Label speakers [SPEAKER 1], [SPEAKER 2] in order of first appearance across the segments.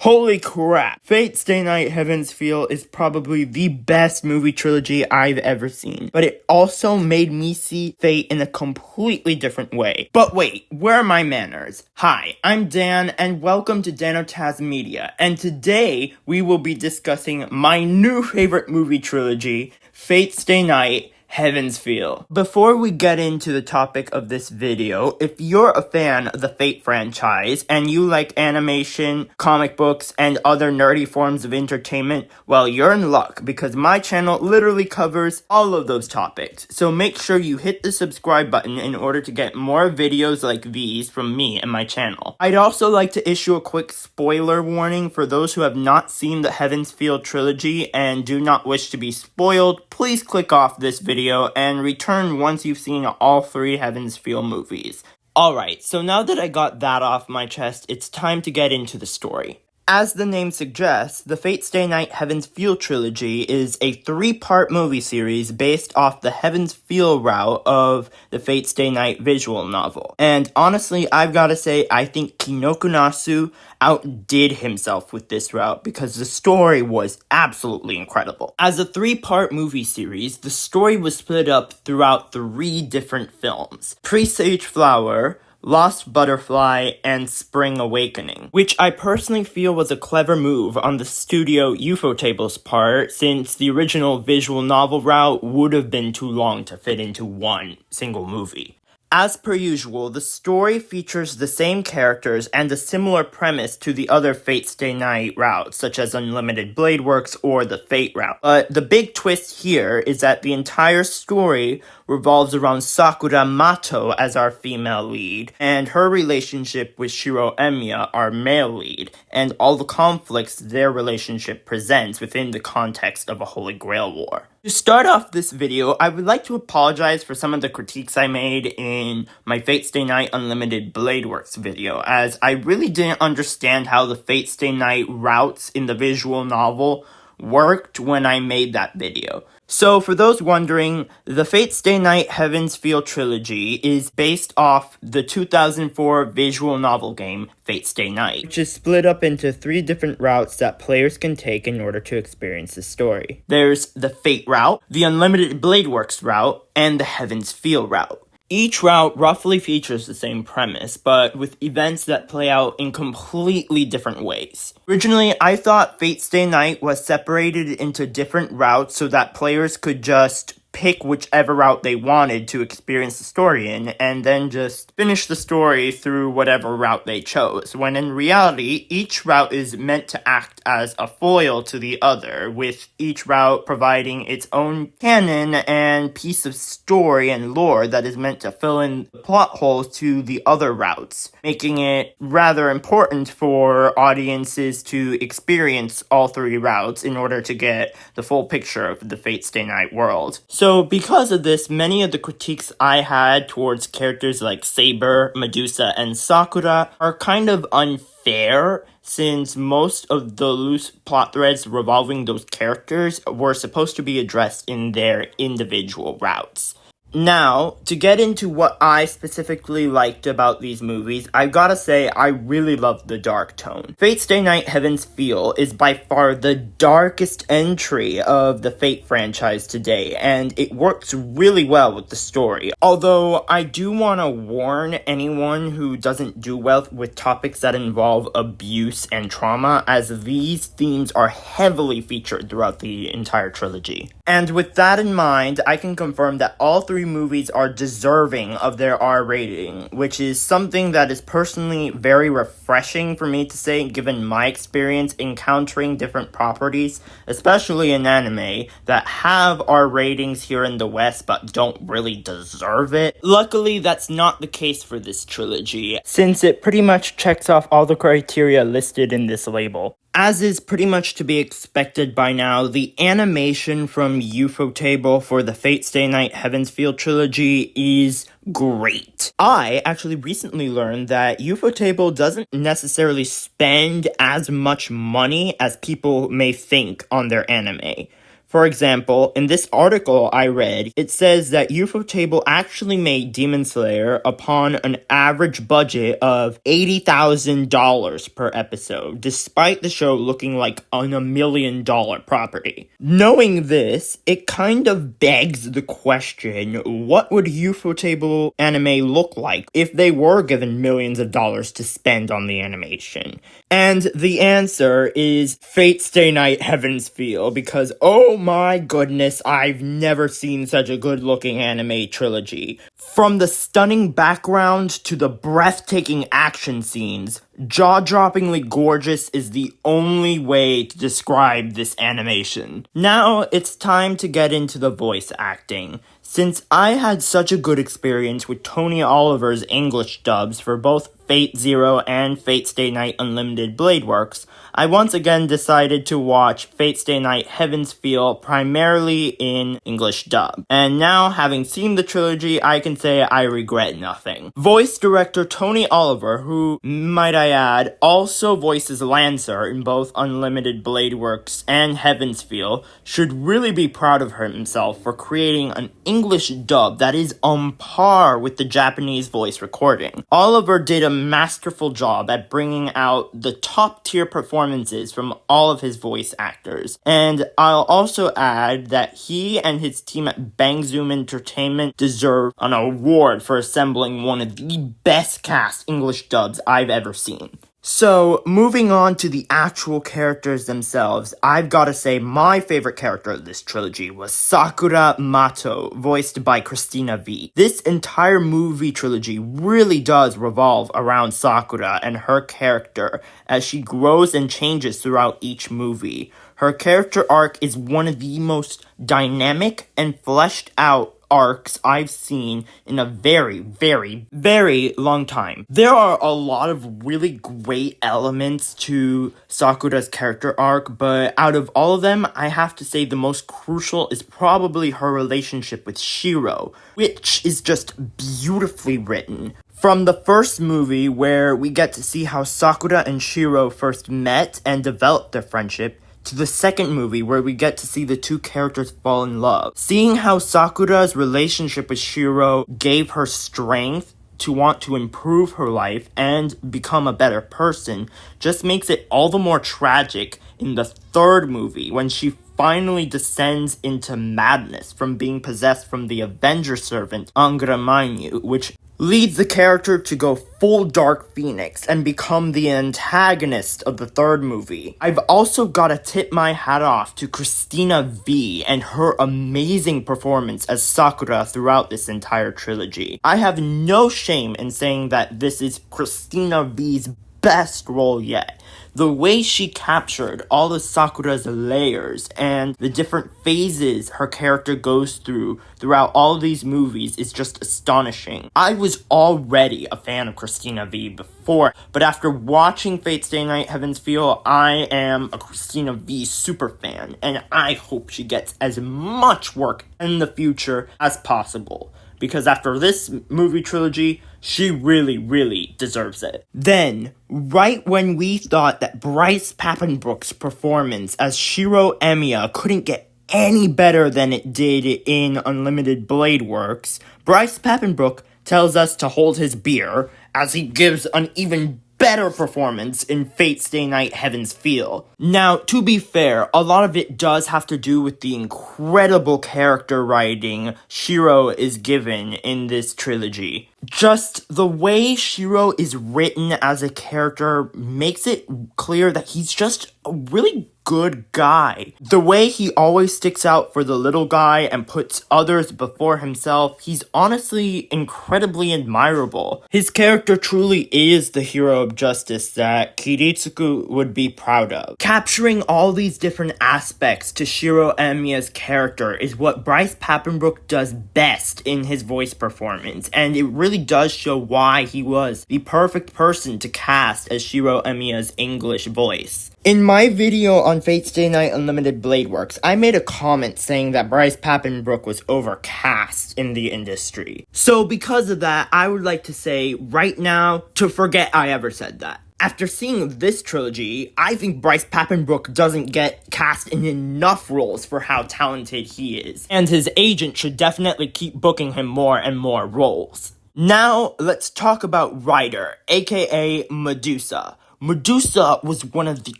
[SPEAKER 1] Holy crap! Fate Stay Night Heaven's Feel is probably the best movie trilogy I've ever seen, but it also made me see Fate in a completely different way. But wait, where are my manners? Hi, I'm Dan, and welcome to Danotaz Media, and today we will be discussing my new favorite movie trilogy, Fate Stay Night Heaven's Feel. Before we get into the topic of this video, if you're a fan of the Fate franchise and you like animation, comic books, and other nerdy forms of entertainment, well, you're in luck because my channel literally covers all of those topics. So make sure you hit the subscribe button in order to get more videos like these from me and my channel. I'd also like to issue a quick spoiler warning for those who have not seen the Heaven's Feel trilogy and do not wish to be spoiled. Please click off this video and return once you've seen all three Heaven's Feel movies. Alright, so now that I got that off my chest, it's time to get into the story. As the name suggests, the Fate Stay Night Heaven's Feel trilogy is a 3-part movie series based off the Heaven's Feel route of the Fate Stay Night visual novel. And honestly, I've gotta say, I think Kinokunasu outdid himself with this route because the story was absolutely incredible. As a 3-part movie series, the story was split up throughout 3 different films: Presage Flower, Lost Butterfly, and Spring Awakening, which I personally feel was a clever move on the studio Ufotable's part, since the original visual novel route would have been too long to fit into one single movie. As per usual, the story features the same characters and a similar premise to the other Fate Stay Night routes, such as Unlimited Blade Works or the Fate route. But the big twist here is that the entire story revolves around Sakura Mato as our female lead, and her relationship with Shiro, our male lead, and all the conflicts their relationship presents within the context of a Holy Grail war. To start off this video, I would like to apologize for some of the critiques I made in my Fate Stay Night Unlimited Blade Works video, as I really didn't understand how the Fate Stay Night routes in the visual novel worked when I made that video. So for those wondering, the Fate Stay Night Heaven's Feel trilogy is based off the 2004 visual novel game Fate Stay Night, which is split up into 3 different routes that players can take in order to experience the story. There's the Fate route, the Unlimited Blade Works route, and the Heaven's Feel route. Each route roughly features the same premise, but with events that play out in completely different ways. Originally, I thought Fate Stay Night was separated into different routes so that players could just pick whichever route they wanted to experience the story in, and then just finish the story through whatever route they chose, when in reality, each route is meant to act as a foil to the other, with each route providing its own canon and piece of story and lore that is meant to fill in the plot holes to the other routes, making it rather important for audiences to experience all 3 routes in order to get the full picture of the Fate Stay Night world. So because of this, many of the critiques I had towards characters like Saber, Medusa, and Sakura are kind of unfair, since most of the loose plot threads revolving those characters were supposed to be addressed in their individual routes. Now, to get into what I specifically liked about these movies, I've gotta say I really loved the dark tone. Fate Stay Night Heaven's Feel is by far the darkest entry of the Fate franchise today, and it works really well with the story. Although, I do want to warn anyone who doesn't do well with topics that involve abuse and trauma, as these themes are heavily featured throughout the entire trilogy. And with that in mind, I can confirm that all 3 movies are deserving of their R rating, which is something that is personally very refreshing for me to say, given my experience encountering different properties, especially in anime, that have R ratings here in the West but don't really deserve it. Luckily, that's not the case for this trilogy, since it pretty much checks off all the criteria listed in this label. As is pretty much to be expected by now, the animation from Ufotable for the Fate Stay Night Heaven's Feel trilogy is great. I actually recently learned that Ufotable doesn't necessarily spend as much money as people may think on their anime. For example, in this article I read, it says that Ufotable actually made Demon Slayer upon an average budget of $80,000 per episode, despite the show looking like a $1 million property. Knowing this, it kind of begs the question, what would Ufotable anime look like if they were given millions of dollars to spend on the animation? And the answer is Fate Stay Night Heaven's Feel, because oh my goodness, I've never seen such a good looking anime trilogy. From the stunning background to the breathtaking action scenes, jaw-droppingly gorgeous is the only way to describe this animation. Now it's time to get into the voice acting. Since I had such a good experience with Tony Oliver's English dubs for both Fate Zero and Fate Stay Night Unlimited Blade Works, I once again decided to watch Fate Stay Night Heaven's Feel primarily in English dub. And now, having seen the trilogy, I can say I regret nothing. Voice director Tony Oliver, who, might I add, also voices Lancer in both Unlimited Blade Works and Heaven's Feel, should really be proud of himself for creating an English dub that is on par with the Japanese voice recording. Oliver did a masterful job at bringing out the top-tier performances from all of his voice actors. And I'll also add that he and his team at Bang Zoom Entertainment deserve an award for assembling one of the best cast English dubs I've ever seen. So, moving on to the actual characters themselves, I've gotta say my favorite character of this trilogy was Sakura Mato, voiced by Christina V. This entire movie trilogy really does revolve around Sakura and her character as she grows and changes throughout each movie. Her character arc is one of the most dynamic and fleshed out arcs I've seen in a very, very, very long time. There are a lot of really great elements to Sakura's character arc, but out of all of them, I have to say the most crucial is probably her relationship with Shiro, which is just beautifully written. From the first movie, where we get to see how Sakura and Shiro first met and developed their friendship, to the second movie, where we get to see the two characters fall in love. Seeing how Sakura's relationship with Shiro gave her strength to want to improve her life and become a better person just makes it all the more tragic in the third movie, when she finally descends into madness from being possessed from the Avenger servant Angra Mainyu, which leads the character to go full Dark Phoenix and become the antagonist of the third movie. I've also gotta tip my hat off to Christina V and her amazing performance as Sakura throughout this entire trilogy. I have no shame in saying that this is Christina V's best role yet. The way she captured all of Sakura's layers and the different phases her character goes throughout all of these movies is just astonishing. I was already a fan of Christina V before, but after watching Fate Stay Night Heaven's Feel, I am a Christina V super fan, and I hope she gets as much work in the future as possible, because after this movie trilogy, she really, really deserves it. Then, right when we thought that Bryce Papenbrook's performance as Shiro Emiya couldn't get any better than it did in Unlimited Blade Works, Bryce Papenbrook tells us to hold his beer as he gives an even better performance in Fate Stay Night Heaven's Feel. Now, to be fair, a lot of it does have to do with the incredible character writing Shiro is given in this trilogy. Just the way Shiro is written as a character makes it clear that he's just a really good guy. The way he always sticks out for the little guy and puts others before himself, he's honestly incredibly admirable. His character truly is the hero of justice that Kiritsugu would be proud of. Capturing all these different aspects to Shiro Emiya's character is what Bryce Papenbrook does best in his voice performance, and it really does show why he was the perfect person to cast as Shiro Emiya's English voice. In my video on Fate Stay Night Unlimited Blade Works, I made a comment saying that Bryce Papenbrook was overcast in the industry. So because of that, I would like to say right now to forget I ever said that. After seeing this trilogy, I think Bryce Papenbrook doesn't get cast in enough roles for how talented he is, and his agent should definitely keep booking him more and more roles. Now, let's talk about Ryder, aka Medusa. Medusa was one of the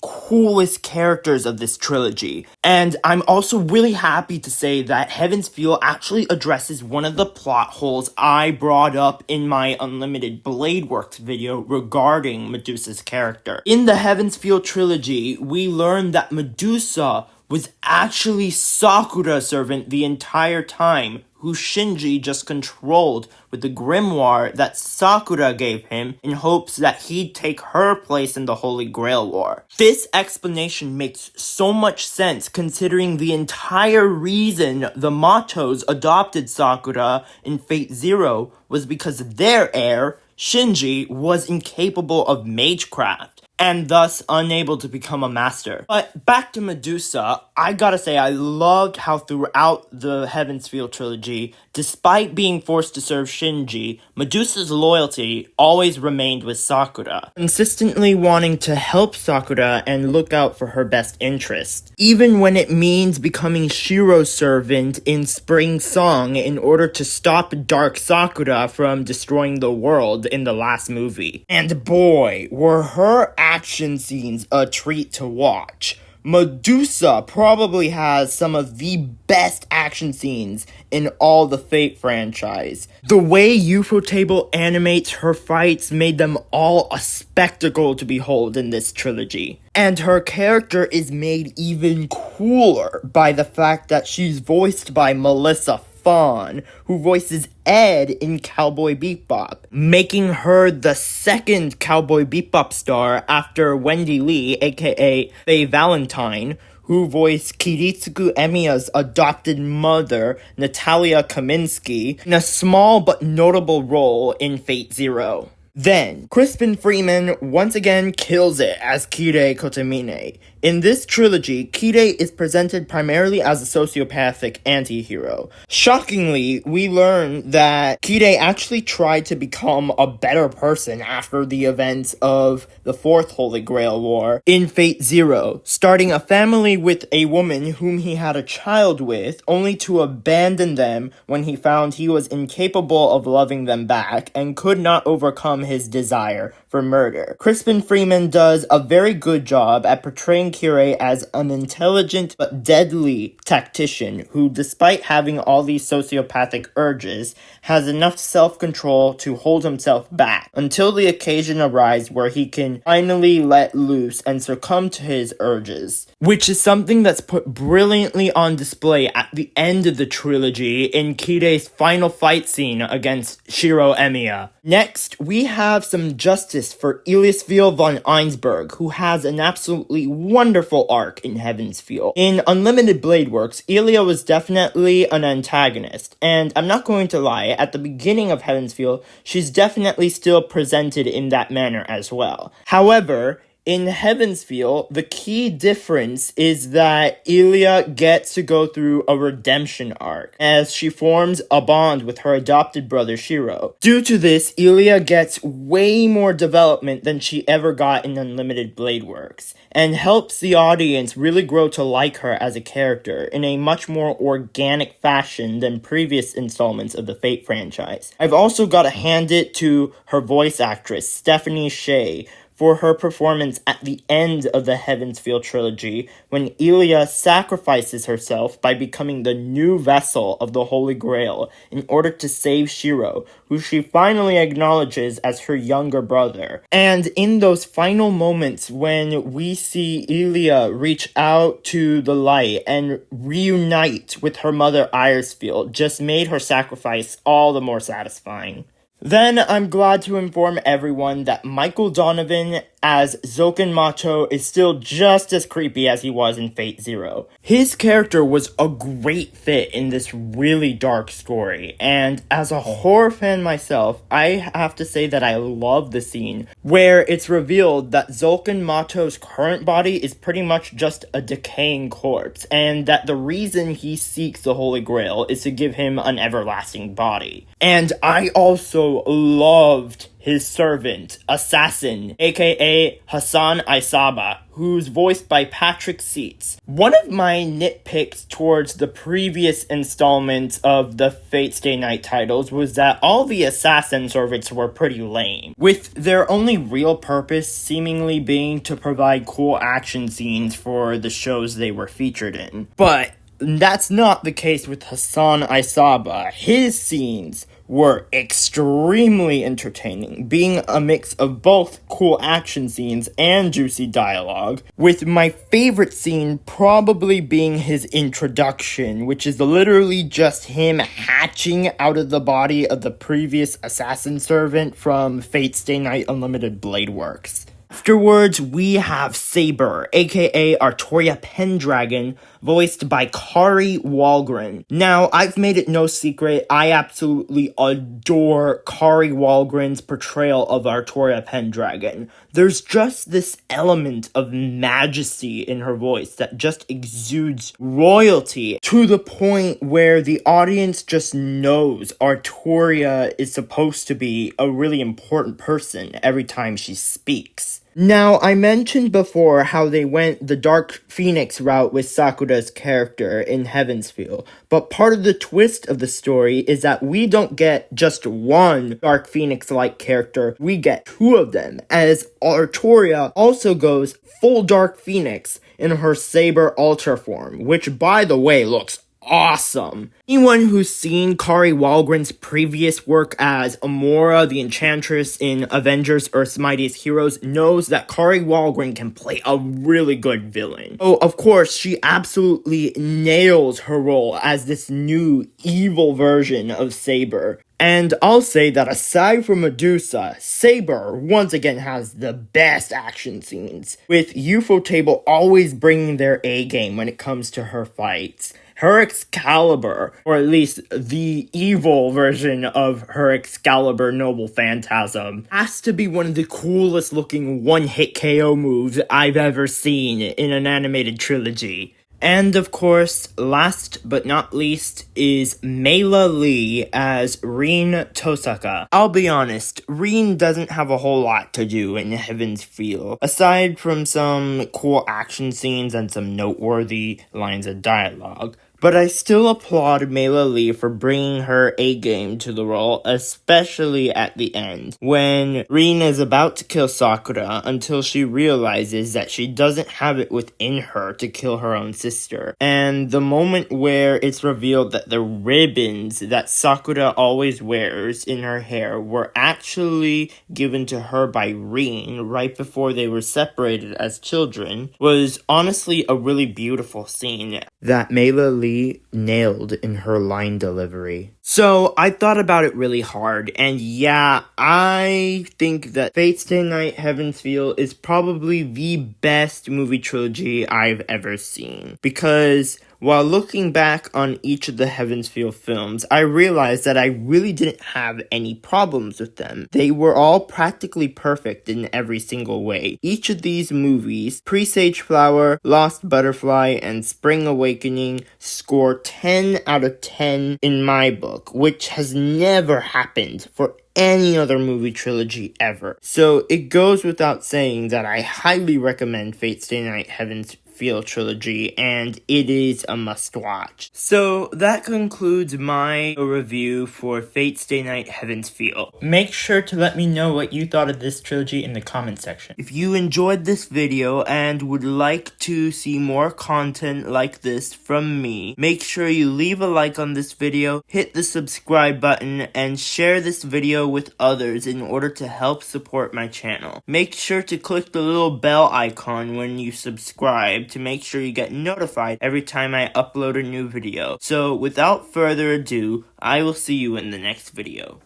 [SPEAKER 1] coolest characters of this trilogy, and I'm also really happy to say that Heaven's Feel actually addresses one of the plot holes I brought up in my Unlimited Blade Works video regarding Medusa's character. In the Heaven's Feel trilogy, we learned that Medusa was actually Sakura's servant the entire time, who Shinji just controlled with the grimoire that Sakura gave him in hopes that he'd take her place in the Holy Grail War. This explanation makes so much sense considering the entire reason the Matos adopted Sakura in Fate Zero was because their heir, Shinji, was incapable of magecraft, and thus unable to become a master. But back to Medusa, I gotta say I loved how throughout the Heaven's Feel trilogy, despite being forced to serve Shinji, Medusa's loyalty always remained with Sakura, consistently wanting to help Sakura and look out for her best interest, even when it means becoming Shiro's servant in Spring Song in order to stop Dark Sakura from destroying the world in the last movie. And boy, were her action scenes a treat to watch. Medusa probably has some of the best action scenes in all the Fate franchise. The way Ufotable animates her fights made them all a spectacle to behold in this trilogy. And her character is made even cooler by the fact that she's voiced by Melissa Fawn, who voices Ed in Cowboy Bebop, making her the second Cowboy Bebop star after Wendy Lee, aka Faye Valentine, who voiced Kiritsugu Emiya's adopted mother, Natalia Kaminsky, in a small but notable role in Fate Zero. Then, Crispin Freeman once again kills it as Kirei Kotomine. In this trilogy, Kirei is presented primarily as a sociopathic anti-hero. Shockingly, we learn that Kirei actually tried to become a better person after the events of the Fourth Holy Grail War in Fate Zero, starting a family with a woman whom he had a child with, only to abandon them when he found he was incapable of loving them back and could not overcome his desire for murder. Crispin Freeman does a very good job at portraying Kirei as an intelligent but deadly tactician who, despite having all these sociopathic urges, has enough self-control to hold himself back until the occasion arrives where he can finally let loose and succumb to his urges, which is something that's put brilliantly on display at the end of the trilogy in Kirei's final fight scene against Shiro Emiya. Next, we have some justice for Eliasfeel von Einsberg, who has an absolutely wonderful arc in Heaven's Feel. In Unlimited Blade Works, Elia was definitely an antagonist, and I'm not going to lie, at the beginning of Heaven's Feel, she's definitely still presented in that manner as well. However, in Heaven's Feel, the key difference is that Elia gets to go through a redemption arc, as she forms a bond with her adopted brother Shiro. Due to this, Elia gets way more development than she ever got in Unlimited Blade Works, and helps the audience really grow to like her as a character in a much more organic fashion than previous installments of the Fate franchise. I've also got to hand it to her voice actress, Stephanie Sheh, for her performance at the end of the Heaven's Feel trilogy, when Elia sacrifices herself by becoming the new vessel of the Holy Grail in order to save Shiro, who she finally acknowledges as her younger brother. And in those final moments when we see Elia reach out to the light and reunite with her mother Irisfield, just made her sacrifice all the more satisfying. Then I'm glad to inform everyone that Michael Donovan as Zoken Macho is still just as creepy as he was in Fate Zero. His character was a great fit in this really dark story, and as a horror fan myself, I have to say that I love the scene where it's revealed that Zoken Mato's current body is pretty much just a decaying corpse, and that the reason he seeks the Holy Grail is to give him an everlasting body. And I also loved his servant, assassin, aka Hassan Aisaba, who's voiced by Patrick Seitz. One of my nitpicks towards the previous installments of the Fate Stay Night titles was that all the assassin servants were pretty lame, with their only real purpose seemingly being to provide cool action scenes for the shows they were featured in. But that's not the case with Hassan Aisaba. His scenes were extremely entertaining, being a mix of both cool action scenes and juicy dialogue, with my favorite scene probably being his introduction, which is literally just him hatching out of the body of the previous assassin servant from Fate Stay Night Unlimited Blade Works. Afterwards, we have Saber, aka Artoria Pendragon, voiced by Kari Walgren. Now, I've made it no secret, I absolutely adore Kari Walgren's portrayal of Artoria Pendragon. There's just this element of majesty in her voice that just exudes royalty, to the point where the audience just knows Artoria is supposed to be a really important person every time she speaks. Now, I mentioned before how they went the Dark Phoenix route with Sakura's character in Heaven's Feel, but part of the twist of the story is that we don't get just one Dark Phoenix-like character, we get two of them, as Artoria also goes full Dark Phoenix in her Saber Ultra form, which, by the way, looks awesome. Anyone who's seen Kari Walgren's previous work as Amora the Enchantress in Avengers Earth's Mightiest Heroes knows that Kari Walgren can play a really good villain. Oh, of course, she absolutely nails her role as this new evil version of Saber. And I'll say that aside from Medusa, Saber once again has the best action scenes, with Ufotable always bringing their A-game when it comes to her fights. Her Excalibur, or at least the evil version of her Excalibur Noble Phantasm, has to be one of the coolest looking one-hit KO moves I've ever seen in an animated trilogy. And of course, last but not least is Mela Lee as Rin Tosaka. I'll be honest, Rin doesn't have a whole lot to do in Heaven's Feel, aside from some cool action scenes and some noteworthy lines of dialogue. But I still applaud Mela Lee for bringing her A-game to the role, especially at the end, when Rin is about to kill Sakura until she realizes that she doesn't have it within her to kill her own sister. And the moment where it's revealed that the ribbons that Sakura always wears in her hair were actually given to her by Rin right before they were separated as children was honestly a really beautiful scene that Mela Lee nailed in her line delivery. So I thought about it really hard, and yeah, I think that Fate Stay Night Heaven's Feel is probably the best movie trilogy I've ever seen, because while looking back on each of the Heaven's Feel films, I realized that I really didn't have any problems with them. They were all practically perfect in every single way. Each of these movies, Presage Flower, Lost Butterfly, and Spring Awakening, score 10 out of 10 in my book, which has never happened for any other movie trilogy ever. So it goes without saying that I highly recommend Fate Stay Night Heaven's Feel trilogy, and it is a must-watch. So that concludes my review for Fate Stay Night Heaven's Feel. Make sure to let me know what you thought of this trilogy in the comment section. If you enjoyed this video and would like to see more content like this from me, make sure you leave a like on this video, hit the subscribe button, and share this video with others in order to help support my channel. Make sure to click the little bell icon when you subscribe to make sure you get notified every time I upload a new video. So without further ado, I will see you in the next video.